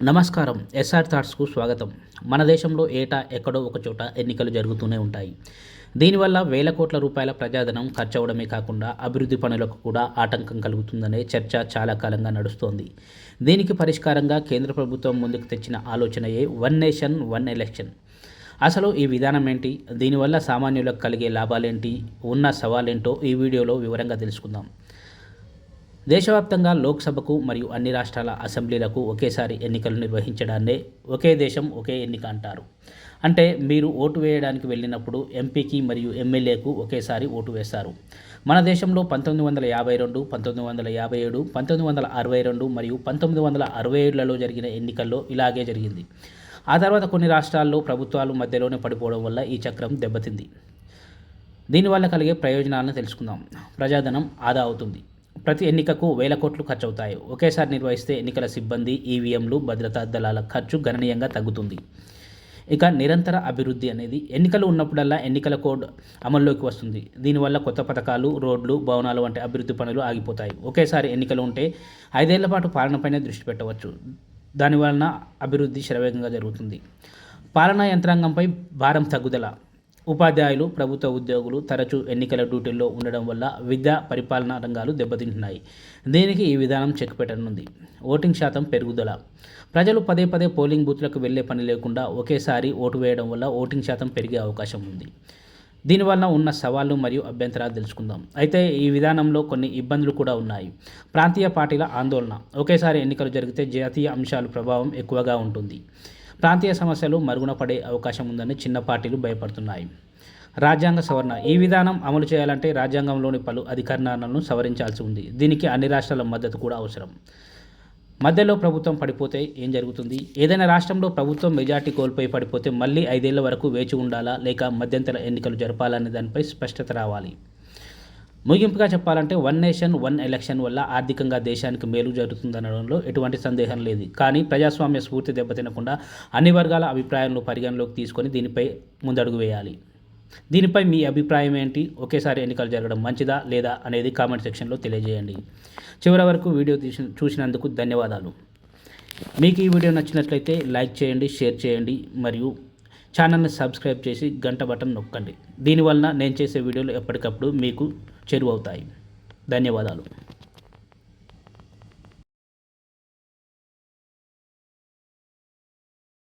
నమస్కారం. ఎస్ఆర్ థాట్స్కు స్వాగతం. మన దేశంలో ఏటా ఎక్కడో ఒక చోట ఎన్నికలు జరుగుతూనే ఉంటాయి. దీనివల్ల వేల కోట్ల రూపాయల ప్రజాధనం ఖర్చవడమే కాకుండా అభివృద్ధి పనులకు కూడా ఆటంకం కలుగుతుందనే చర్చ చాలా కాలంగా నడుస్తోంది. దీనికి పరిష్కారంగా కేంద్ర ప్రభుత్వం ముందుకు తెచ్చిన ఆలోచనయే వన్ నేషన్ వన్ ఎలక్షన్. అసలు ఈ విధానం ఏంటి, దీనివల్ల సామాన్యులకు కలిగే లాభాలేంటి, ఉన్న సవాలేంటో ఈ వీడియోలో వివరంగా తెలుసుకుందాం. దేశవ్యాప్తంగా లోక్సభకు మరియు అన్ని రాష్ట్రాల అసెంబ్లీలకు ఒకేసారి ఎన్నికలు నిర్వహించడాన్నే ఒకే దేశం ఒకే ఎన్నిక అంటారు. అంటే మీరు ఓటు వేయడానికి వెళ్ళినప్పుడు ఎంపీకి మరియు ఎమ్మెల్యేకు ఒకేసారి ఓటు వేస్తారు. మన దేశంలో 1952, 1957, 1962 మరియు 1967లలో జరిగిన ఎన్నికల్లో ఇలాగే జరిగింది. ఆ తర్వాత కొన్ని రాష్ట్రాల్లో ప్రభుత్వాలు మధ్యలోనే పడిపోవడం వల్ల ఈ చక్రం దెబ్బతింది. దీనివల్ల కలిగే ప్రయోజనాలను తెలుసుకుందాం. ప్రజాధనం ఆదా అవుతుంది. ప్రతి ఎన్నికకు వేల కోట్లు ఖర్చు అవుతాయి. ఒకేసారి నిర్వహిస్తే ఎన్నికల సిబ్బంది, ఈవీఎంలు, భద్రతా దళాల ఖర్చు గణనీయంగా తగ్గుతుంది. ఇక నిరంతర అభివృద్ధి అనేది ఎన్నికలు ఉన్నప్పుడల్లా ఎన్నికల కోడ్ అమల్లోకి వస్తుంది. దీనివల్ల కొత్త పథకాలు, రోడ్లు, భవనాలు వంటి అభివృద్ధి పనులు ఆగిపోతాయి. ఒకేసారి ఎన్నికలు ఉంటే 5 ఏళ్ల పాటు పాలనపైనే దృష్టి పెట్టవచ్చు. దానివలన అభివృద్ధి శరవేగంగా జరుగుతుంది. పాలనా యంత్రాంగంపై భారం తగ్గుదల. ఉపాధ్యాయులు, ప్రభుత్వ ఉద్యోగులు తరచూ ఎన్నికల డ్యూటీల్లో ఉండడం వల్ల విద్యా, పరిపాలనా రంగాలు దెబ్బతింటున్నాయి. దీనికి ఈ విధానం చెక్ పెట్టనుంది. ఓటింగ్ శాతం పెరుగుదల. ప్రజలు పదే పదే పోలింగ్ బూత్లకు వెళ్లే పని లేకుండా ఒకేసారి ఓటు వేయడం వల్ల ఓటింగ్ శాతం పెరిగే అవకాశం ఉంది. దీనివల్ల ఉన్న సవాళ్లు మరియు అభ్యంతరాలు తెలుసుకుందాం. అయితే ఈ విధానంలో కొన్ని ఇబ్బందులు కూడా ఉన్నాయి. ప్రాంతీయ పార్టీల ఆందోళన. ఒకేసారి ఎన్నికలు జరిగితే జాతీయ అంశాల ప్రభావం ఎక్కువగా ఉంటుంది. ప్రాంతీయ సమస్యలు మరుగున పడే అవకాశం ఉందని చిన్న పార్టీలు భయపడుతున్నాయి. రాజ్యాంగ సవరణ. ఈ విధానం అమలు చేయాలంటే రాజ్యాంగంలోని పలు అధికరణాలను సవరించాల్సి ఉంది. దీనికి అన్ని రాష్ట్రాల మద్దతు కూడా అవసరం. మధ్యలో ప్రభుత్వం పడిపోతే ఏం జరుగుతుంది? ఏదైనా రాష్ట్రంలో ప్రభుత్వం మెజార్టీ కోల్పోయి పడిపోతే మళ్ళీ 5 ఏళ్ల వరకు వేచి ఉండాలా, లేక మధ్యంతర ఎన్నికలు జరపాలనే దానిపై స్పష్టత రావాలి. ముగింపుగా చెప్పాలంటే వన్ నేషన్ వన్ ఎలక్షన్ వల్ల ఆర్థికంగా దేశానికి మేలు జరుగుతుందనడంలో ఎటువంటి సందేహం లేదు. కానీ ప్రజాస్వామ్య స్ఫూర్తి దెబ్బతినకుండా అన్ని వర్గాల అభిప్రాయాలను పరిగణలోకి తీసుకొని దీనిపై ముందడుగు వేయాలి. దీనిపై మీ అభిప్రాయం ఏంటి? ఒకేసారి ఎన్నికలు జరగడం మంచిదా లేదా అనేది కామెంట్ సెక్షన్లో తెలియజేయండి. చివరి వరకు వీడియో చూసినందుకు ధన్యవాదాలు. మీకు ఈ వీడియో నచ్చినట్లయితే లైక్ చేయండి, షేర్ చేయండి మరియు ఛానల్ని సబ్స్క్రైబ్ చేసి గంట బటన్ నొక్కండి. దీనివల్ల నేను చేసే వీడియోలు ఎప్పటికప్పుడు మీకు చేరువవుతాయి. ధన్యవాదాలు.